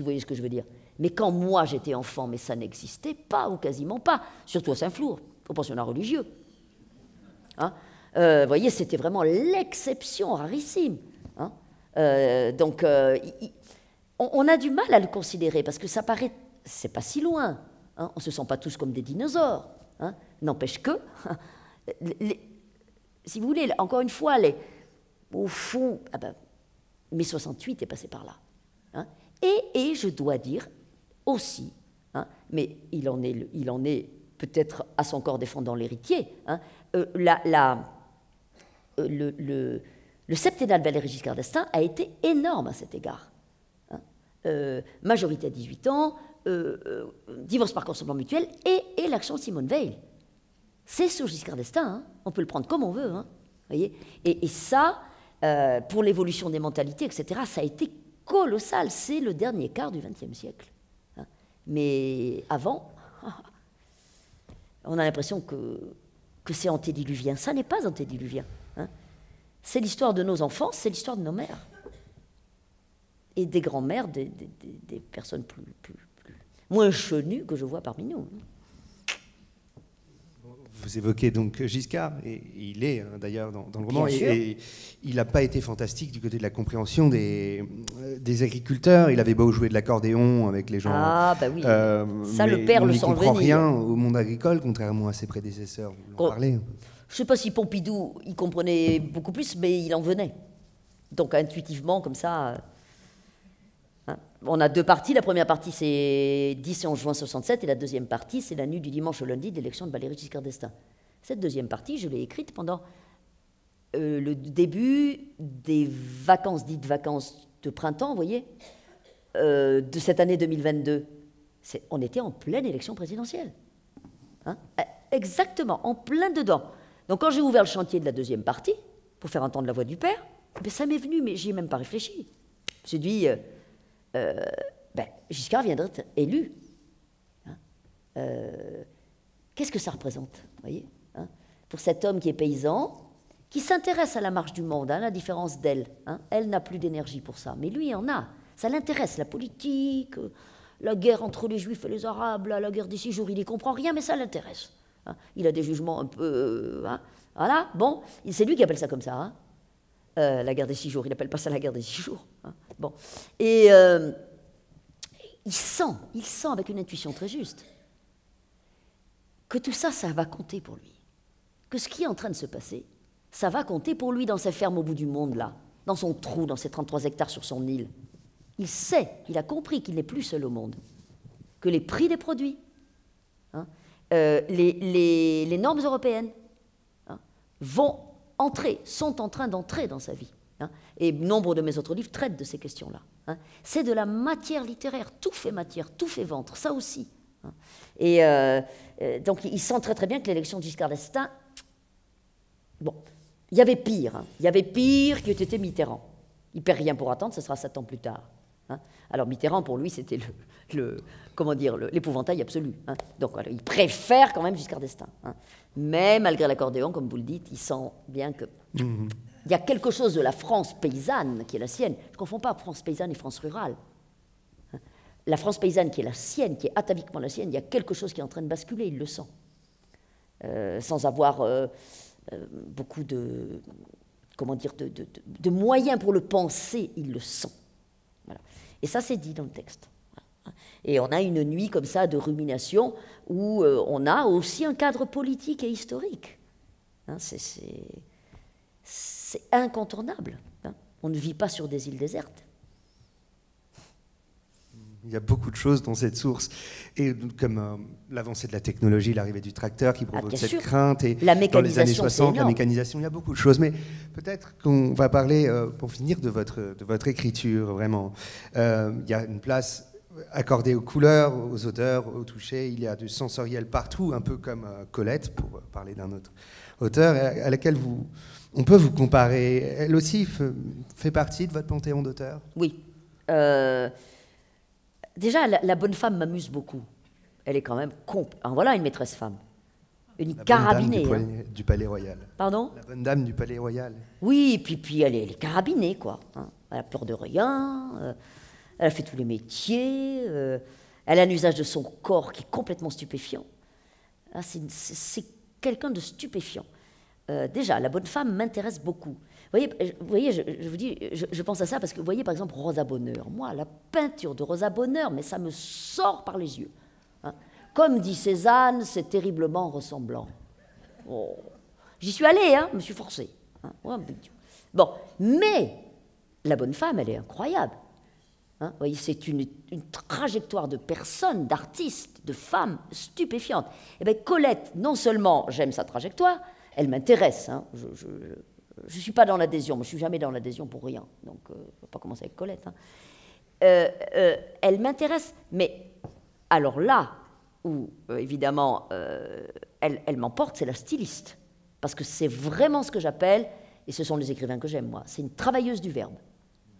voyez ce que je veux dire. Mais quand moi j'étais enfant, mais ça n'existait pas, ou quasiment pas, surtout à Saint-Flour, au pensionnat religieux. Hein, vous voyez, c'était vraiment l'exception rarissime. Hein, donc, on a du mal à le considérer, parce que ça paraît, c'est pas si loin. Hein, on ne se sent pas tous comme des dinosaures. Hein, n'empêche que... si vous voulez, encore une fois, au fond, mai 68 est passé par là. Hein, et je dois dire aussi, hein, mais il en est peut-être à son corps défendant l'héritier, hein, le septennat de Valéry Giscard d'Estaing a été énorme à cet égard. Hein, majorité à 18 ans, divorce par consentement mutuel et l'action de Simone Veil. C'est sur Giscard d'Estaing, hein. On peut le prendre comme on veut. Hein. Voyez, et ça, pour l'évolution des mentalités, etc., ça a été colossal. C'est le dernier quart du XXe siècle. Hein. Mais avant, on a l'impression que c'est antédiluvien. Ça n'est pas antédiluvien. Hein. C'est l'histoire de nos enfants, c'est l'histoire de nos mères. Et des grands-mères, des personnes moins chenues que je vois parmi nous. Vous évoquez donc Giscard, et il est d'ailleurs dans le roman, et il n'a pas été fantastique du côté de la compréhension des agriculteurs. Il avait beau jouer de l'accordéon avec les gens. Ah, bah oui. Ça, le père le sent venir. Il ne comprend rien au monde agricole, contrairement à ses prédécesseurs. Vous en parlez un peu. Je ne sais pas si Pompidou, il comprenait beaucoup plus, mais il en venait. Donc, intuitivement, comme ça... Hein. On a 2 parties. La première partie, c'est 10 et 11 juin 67, et la deuxième partie, c'est la nuit du dimanche au lundi de l'élection de Valéry Giscard d'Estaing. Cette deuxième partie, je l'ai écrite pendant le début des vacances, dites vacances de printemps, vous voyez, de cette année 2022. On était en pleine élection présidentielle. Hein, exactement, en plein dedans. Donc quand j'ai ouvert le chantier de la deuxième partie, pour faire entendre la voix du père, ben, ça m'est venu, mais j'y ai même pas réfléchi. Je me suis dit... Giscard vient d'être élu. Hein, qu'est-ce que ça représente, voyez, hein, pour cet homme qui est paysan, qui s'intéresse à la marche du monde, à la différence d'elle. Hein, elle n'a plus d'énergie pour ça, mais lui en a. Ça l'intéresse, la politique, la guerre entre les Juifs et les Arabes, la guerre des 6 jours, il n'y comprend rien, mais ça l'intéresse. Hein, il a des jugements un peu... hein, voilà, bon, c'est lui qui appelle ça comme ça. Hein. La guerre des 6 jours, il n'appelle pas ça la guerre des 6 jours. Hein. Bon. Et il sent avec une intuition très juste que tout ça, ça va compter pour lui. Que ce qui est en train de se passer, ça va compter pour lui dans sa ferme au bout du monde, là, dans son trou, dans ses 33 hectares sur son île. Il sait, il a compris qu'il n'est plus seul au monde, que les prix des produits, hein, les normes européennes, hein, sont en train d'entrer dans sa vie. hein. Et nombre de mes autres livres traitent de ces questions-là. Hein. C'est de la matière littéraire, tout fait matière, tout fait ventre, ça aussi. Hein. Et donc il sent très très bien que l'élection de Giscard d'Estaing, bon, il y avait pire. Hein. Il y avait pire qui était Mitterrand. Il ne perd rien pour attendre, ce sera 7 ans plus tard. Hein. Alors Mitterrand, pour lui, c'était l'épouvantail absolu. Hein. Donc voilà, il préfère quand même Giscard d'Estaing. Hein. Mais malgré l'accordéon, comme vous le dites, il sent bien que il y a quelque chose de la France paysanne qui est la sienne. Je ne confonds pas France paysanne et France rurale. Hein. La France paysanne qui est la sienne, qui est ataviquement la sienne, il y a quelque chose qui est en train de basculer, il le sent. Sans avoir beaucoup de, comment dire, de moyens pour le penser, il le sent. Voilà. Et ça, c'est dit dans le texte. Et on a une nuit comme ça de rumination où on a aussi un cadre politique et historique. Hein, c'est incontournable. Hein. On ne vit pas sur des îles désertes. Il y a beaucoup de choses dans cette source. Et comme l'avancée de la technologie, l'arrivée du tracteur qui provoque cette crainte. Et la dans les années mécanisation, 60, la mécanisation, il y a beaucoup de choses. Mais peut-être qu'on va parler, pour finir, de votre écriture, vraiment. Il y a une place accordée aux couleurs, aux odeurs, au toucher. Il y a du sensoriel partout, un peu comme Colette, pour parler d'un autre auteur, à laquelle on peut vous comparer. Elle aussi fait partie de votre panthéon d'auteurs? Oui. Déjà, la bonne femme m'amuse beaucoup. Elle est quand même voilà une maîtresse femme. Une carabinée. Du Palais Royal. Pardon? La bonne dame du Palais Royal. Oui, puis elle est carabinée, quoi. Hein. Elle a peur de rien. Elle a fait tous les métiers. Elle a un usage de son corps qui est complètement stupéfiant. Ah, c'est quelqu'un de stupéfiant. Déjà, la bonne femme m'intéresse beaucoup. Vous voyez, je vous dis, je pense à ça parce que vous voyez, par exemple, Rosa Bonheur. Moi, la peinture de Rosa Bonheur, mais ça me sort par les yeux. Hein. Comme dit Cézanne, c'est terriblement ressemblant. Oh. J'y suis allée, hein, je me suis forcée. Hein. Oh, bon, mais la bonne femme, elle est incroyable. Hein. Vous voyez, c'est une trajectoire de personnes, d'artistes, de femmes stupéfiantes. Et bien, Colette, non seulement j'aime sa trajectoire, elle m'intéresse. Hein. Je ne suis pas dans l'adhésion, moi je ne suis jamais dans l'adhésion pour rien, donc on ne va pas commencer avec Colette. Hein. Elle m'intéresse, mais alors là où évidemment elle m'emporte, c'est la styliste, parce que c'est vraiment ce que j'appelle, et ce sont les écrivains que j'aime moi, c'est une travailleuse du verbe.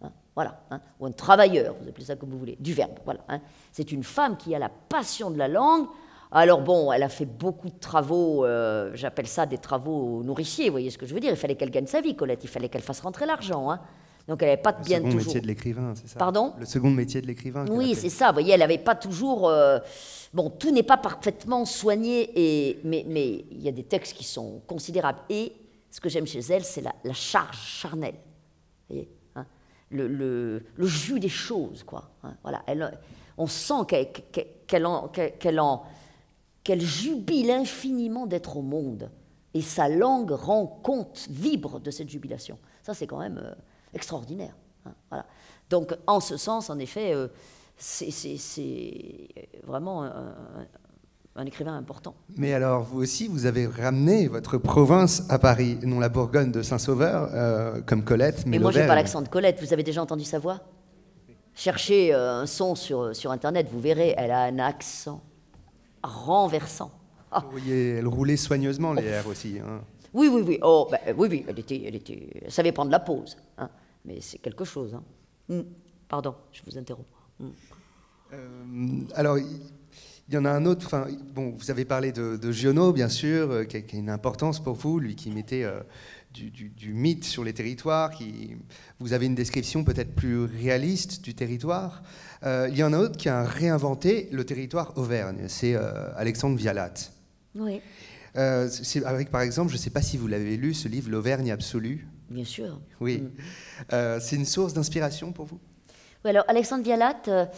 Hein, voilà, hein, ou un travailleur, vous appelez ça comme vous voulez, du verbe, voilà. Hein. C'est une femme qui a la passion de la langue. Alors bon, elle a fait beaucoup de travaux, j'appelle ça des travaux nourriciers, vous voyez ce que je veux dire. Il fallait qu'elle gagne sa vie, Colette, il fallait qu'elle fasse rentrer l'argent. Hein. Donc elle n'avait pas bien toujours... Le second métier de l'écrivain, c'est ça? Pardon? Le second métier de l'écrivain. Oui, c'est ça, vous voyez, elle n'avait pas toujours... bon, tout n'est pas parfaitement soigné, mais il y a des textes qui sont considérables. Et ce que j'aime chez elle, c'est la charge charnelle. Vous voyez, hein, le jus des choses, quoi. Hein, voilà, on sent qu'elle jubile infiniment d'être au monde. Et sa langue rend compte, vibre de cette jubilation. Ça, c'est quand même extraordinaire. Hein, voilà. Donc, en ce sens, en effet, c'est vraiment un écrivain important. Mais alors, vous aussi, vous avez ramené votre province à Paris, non la Bourgogne de Saint-Sauveur, comme Colette, mais moi, je n'ai pas l'accent de Colette. Vous avez déjà entendu sa voix? Cherchez un son sur Internet, vous verrez, elle a un accent renversant. Ah. Oui, elle roulait soigneusement les airs aussi. Hein. Oui. Oh, ben, oui, elle savait prendre la pause. Hein. Mais c'est quelque chose. Hein. Pardon, je vous interromps. Alors, il y en a un autre. Bon, vous avez parlé de Giono, bien sûr, qui a une importance pour vous, lui qui mettait du mythe sur les territoires. Vous avez une description peut-être plus réaliste du territoire. Il y en a un autre qui a réinventé le territoire Auvergne. C'est Alexandre Vialat. Oui. C'est avec, par exemple, je ne sais pas si vous l'avez lu, ce livre, L'Auvergne absolue. Bien sûr. Oui. C'est une source d'inspiration pour vous? Oui, alors Alexandre Vialat,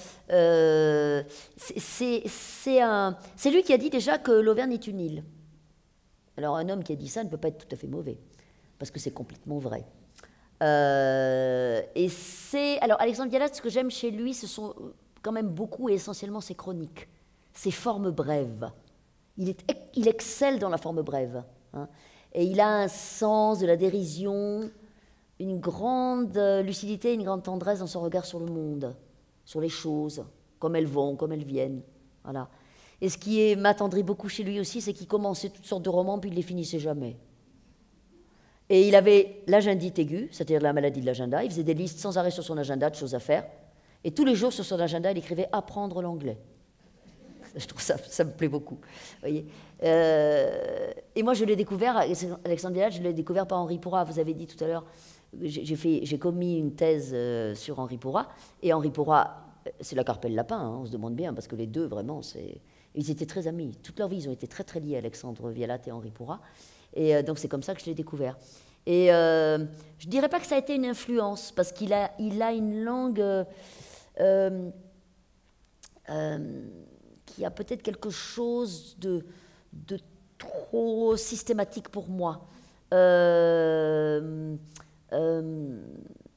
c'est lui qui a dit déjà que l'Auvergne est une île. Alors un homme qui a dit ça ne peut pas être tout à fait mauvais, parce que c'est complètement vrai. Alors Alexandre Vialat, ce que j'aime chez lui, ce sont quand même beaucoup et essentiellement ses chroniques, ses formes brèves. Il excelle dans la forme brève. Hein, et il a un sens de la dérision, une grande lucidité, une grande tendresse dans son regard sur le monde, sur les choses, comme elles vont, comme elles viennent. Voilà. Et ce qui m'attendrit beaucoup chez lui aussi, c'est qu'il commençait toutes sortes de romans, puis il ne les finissait jamais. Et il avait l'agendite aiguë, c'est-à-dire la maladie de l'agenda. Il faisait des listes sans arrêt sur son agenda de choses à faire. Et tous les jours sur son agenda, il écrivait « apprendre l'anglais ». Je trouve ça me plaît beaucoup. Voyez. Et moi, je l'ai découvert, Alexandre Vialat, je l'ai découvert par Henri Pourrat. Vous avez dit tout à l'heure, j'ai commis une thèse sur Henri Pourrat. Et Henri Pourrat, c'est la Carpelle Lapin, hein, on se demande bien, parce que les deux, vraiment, ils étaient très amis. Toute leur vie, ils ont été très, très liés, Alexandre Vialat et Henri Pourrat. Et donc, c'est comme ça que je l'ai découvert. Et je ne dirais pas que ça a été une influence, parce qu'il a une langue qui a peut-être quelque chose de trop systématique pour moi.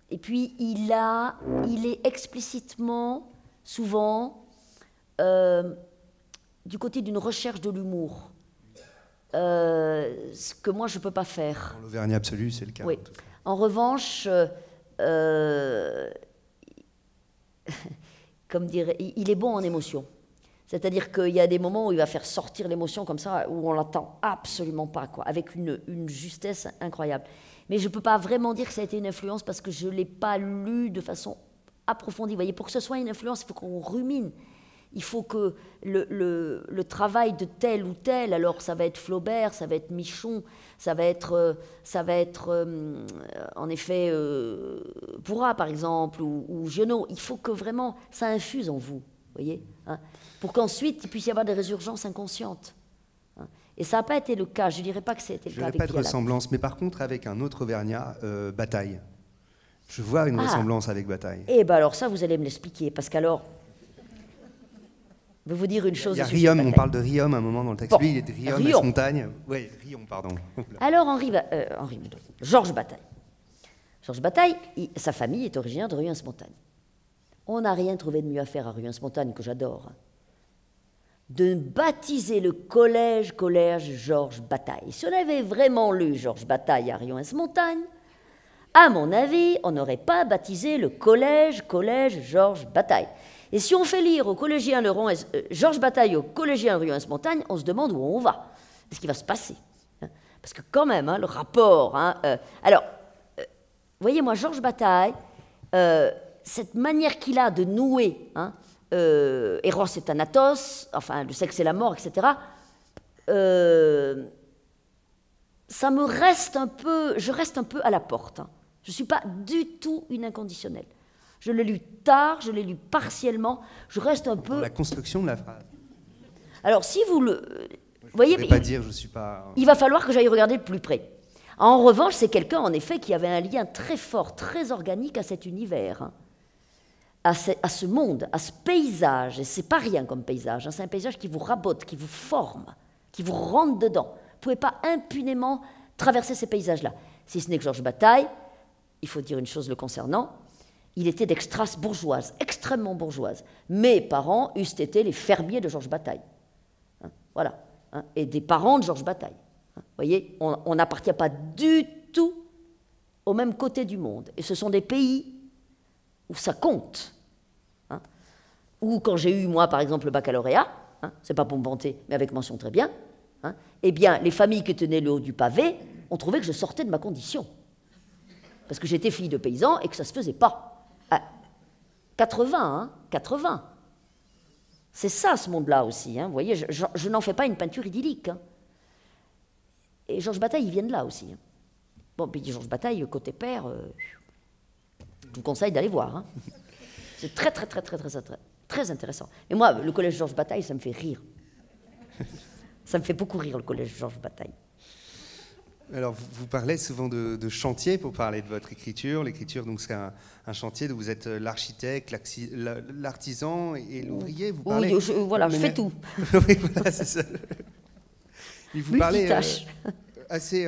Et puis, il est explicitement, souvent, du côté d'une recherche de l'humour. Ce que moi, je ne peux pas faire. En l'Auvergne absolue, c'est le cas. Oui. En revanche, comme dirait, il est bon en émotion. C'est-à-dire qu'il y a des moments où il va faire sortir l'émotion comme ça, où on ne l'attend absolument pas, quoi, avec une justesse incroyable. Mais je ne peux pas vraiment dire que ça a été une influence parce que je ne l'ai pas lu de façon approfondie. Vous voyez, pour que ce soit une influence, il faut qu'on rumine. Il faut que le travail de tel ou tel, alors ça va être Flaubert, ça va être Michon, ça va être en effet Pourrat, par exemple, ou Giono. Il faut que vraiment ça infuse en vous, voyez, hein, pour qu'ensuite il puisse y avoir des résurgences inconscientes. Hein. Et ça n'a pas été le cas, je ne dirais pas que ça a été le cas avec Vialat. Je n'ai pas de ressemblance, mais par contre avec un autre Auvergnat, Bataille. Je vois une ressemblance avec Bataille. Eh bien alors ça, vous allez me l'expliquer, parce qu'alors... Je vais vous dire une chose. Il y a Riom, on parle de Riom à un moment dans le texte. Bon, lui, il est de Riom, Montagne. Oui, Riom, pardon. Alors, Georges Bataille. Georges Bataille, sa famille est originaire de Ruyens-Montagne. On n'a rien trouvé de mieux à faire à Ruyens-Montagne, que j'adore, de baptiser le collège Georges Bataille. Si on avait vraiment lu Georges Bataille à Ruyens-Montagne, à mon avis, on n'aurait pas baptisé le collège Georges Bataille. Et si on fait lire aux collégiens Georges Bataille aux collégiens Ruyens-Montagne, on se demande où on va, ce qui va se passer. Hein. Parce que quand même, hein, le rapport... Hein, alors, voyez, moi, Georges Bataille, cette manière qu'il a de nouer, hein, Eros et Thanatos, enfin, le sexe et la mort, etc., ça me reste un peu... Je reste un peu à la porte. Hein. Je ne suis pas du tout une inconditionnelle. Je l'ai lu tard, je l'ai lu partiellement, je reste un peu... Dans la construction de la phrase. Alors, si vous le... Vous voyez, il va falloir que j'aille regarder de plus près. En revanche, c'est quelqu'un, en effet, qui avait un lien très fort, très organique à cet univers, hein, à ce monde, à ce paysage. Et c'est pas rien comme paysage, hein, c'est un paysage qui vous rabote, qui vous forme, qui vous rentre dedans. Vous ne pouvez pas impunément traverser ces paysages-là. Si ce n'est que Georges Bataille, il faut dire une chose le concernant, il était d'extrace bourgeoise, extrêmement bourgeoise. Mes parents eussent été les fermiers de Georges Bataille. Hein, voilà. Hein, et des parents de Georges Bataille. Hein, vous voyez, on n'appartient pas du tout au même côté du monde. Et ce sont des pays où ça compte. Hein, où quand j'ai eu, moi, par exemple, le baccalauréat, hein, c'est pas pour me vanter, mais avec mention très bien, hein, eh bien, les familles qui tenaient le haut du pavé ont trouvé que je sortais de ma condition. Parce que j'étais fille de paysan et que ça ne se faisait pas. 80, hein, 80. C'est ça, ce monde-là aussi. Hein. Vous voyez, je n'en fais pas une peinture idyllique. Hein. Et Georges Bataille, il vient de là aussi. Hein. Bon, puis Georges Bataille, côté père, je vous conseille d'aller voir. Hein. C'est très, très, très, très, très, très, très intéressant. Et moi, le collège Georges Bataille, ça me fait rire. Ça me fait beaucoup rire, le collège Georges Bataille. Alors, vous parlez souvent de chantier pour parler de votre écriture. L'écriture, donc, c'est un chantier où vous êtes l'architecte, l'artisan et l'ouvrier. Vous parlez. Oui, je fais tout. Oui, voilà, c'est ça. Et vous parlez assez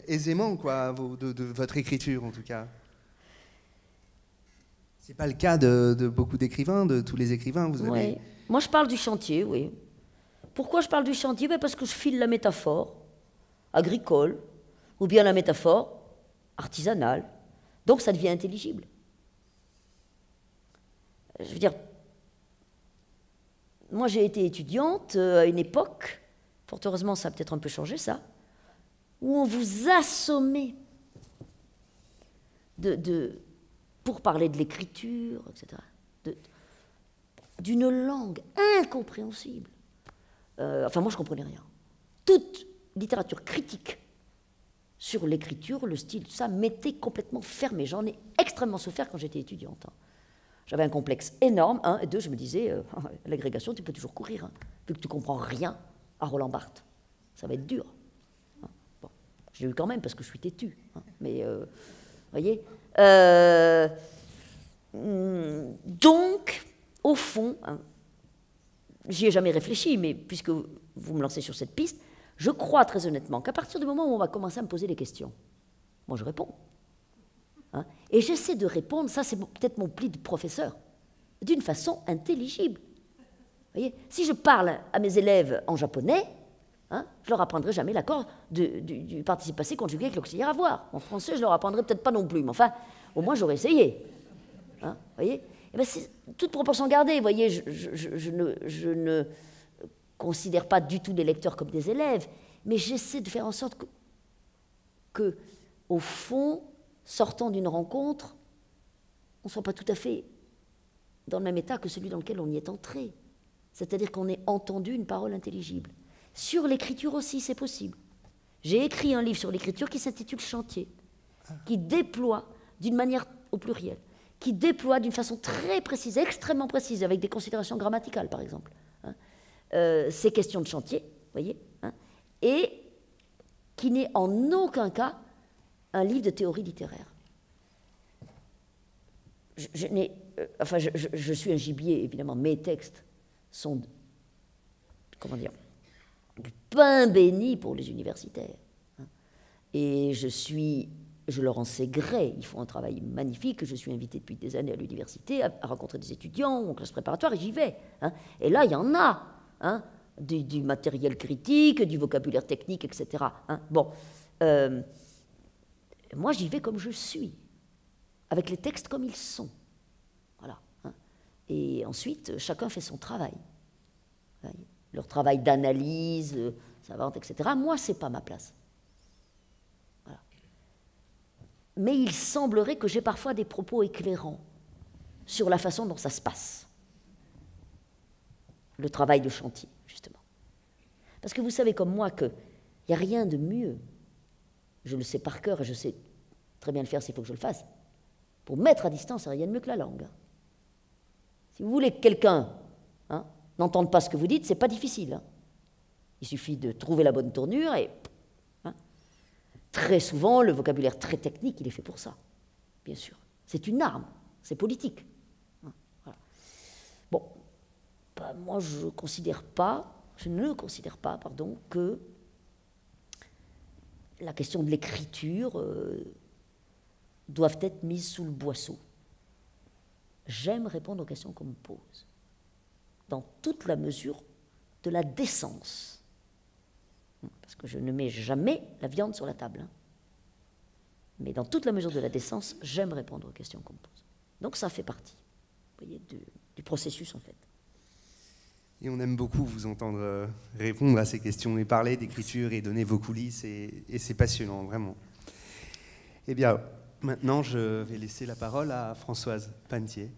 aisément, quoi, de votre écriture, en tout cas. C'est pas le cas de beaucoup d'écrivains, de tous les écrivains. Vous avez... Oui. Moi, je parle du chantier, oui. Pourquoi je parle du chantier? Parce que je file la métaphore agricole, ou bien la métaphore artisanale, Donc ça devient intelligible. Je veux dire, moi j'ai été étudiante à une époque, fort heureusement ça a peut-être un peu changé ça, où on vous assommait pour parler de l'écriture, etc., d'une langue incompréhensible. Enfin, moi, je ne comprenais rien. Toute littérature critique sur l'écriture, le style, tout ça, m'était complètement fermée. J'en ai extrêmement souffert quand j'étais étudiante. J'avais un complexe énorme. Et deux, je me disais, à l'agrégation, tu peux toujours courir, vu que tu ne comprends rien à Roland Barthes. Ça va être dur. Bon, je l'ai eu quand même, parce que je suis têtue. Mais, vous voyez donc, au fond, j'y ai jamais réfléchi, mais puisque vous me lancez sur cette piste, je crois très honnêtement qu'à partir du moment où on va commencer à me poser des questions, moi je réponds. Et j'essaie de répondre, ça c'est peut-être mon pli de professeur, d'une façon intelligible. Vous voyez, si je parle à mes élèves en japonais, je leur apprendrai jamais l'accord du participe passé conjugué avec l'auxiliaire avoir. En français, je leur apprendrai peut-être pas non plus, mais enfin, au moins j'aurais essayé. Vous voyez, et ben c'est toute proportion gardée. Vous voyez, je ne considère pas du tout les lecteurs comme des élèves, mais j'essaie de faire en sorte que, au fond, sortant d'une rencontre, on ne soit pas tout à fait dans le même état que celui dans lequel on y est entré. C'est-à-dire qu'on ait entendu une parole intelligible. Sur l'écriture aussi, c'est possible. J'ai écrit un livre sur l'écriture qui s'intitule Chantier, qui déploie d'une manière au pluriel, qui déploie d'une façon très précise, extrêmement précise, avec des considérations grammaticales, par exemple, ces questions de chantier, vous voyez, et qui n'est en aucun cas un livre de théorie littéraire. Je suis un gibier, évidemment, mes textes sont, comment dire, du pain béni pour les universitaires. Et je leur en sais gré, ils font un travail magnifique, je suis invité depuis des années à l'université à rencontrer des étudiants en classe préparatoire et j'y vais. Et là, il y en a, du matériel critique, du vocabulaire technique, etc. Bon, moi j'y vais comme je suis, avec les textes comme ils sont. Voilà. Et ensuite, chacun fait son travail. Leur travail d'analyse, savante, etc. Moi, ce n'est pas ma place. Voilà. Mais il semblerait que j'ai parfois des propos éclairants sur la façon dont ça se passe. Le travail de chantier, justement. Parce que vous savez comme moi qu'il n'y a rien de mieux, je le sais par cœur et je sais très bien le faire s'il faut que je le fasse, pour mettre à distance, il n'y a rien de mieux que la langue. Si vous voulez que quelqu'un n'entende pas ce que vous dites, c'est pas difficile. Il suffit de trouver la bonne tournure et... Très souvent, le vocabulaire très technique, il est fait pour ça, bien sûr. C'est une arme, c'est politique. Voilà. Bon, moi je ne considère pas, que la question de l'écriture doive être mise sous le boisseau. J'aime répondre aux questions qu'on me pose, dans toute la mesure de la décence. Parce que je ne mets jamais la viande sur la table. Mais dans toute la mesure de la décence, j'aime répondre aux questions qu'on me pose. Donc ça fait partie, vous voyez, du processus en fait. Et on aime beaucoup vous entendre répondre à ces questions et parler d'écriture et donner vos coulisses. Et c'est passionnant, vraiment. Eh bien, maintenant, je vais laisser la parole à Françoise Panetier.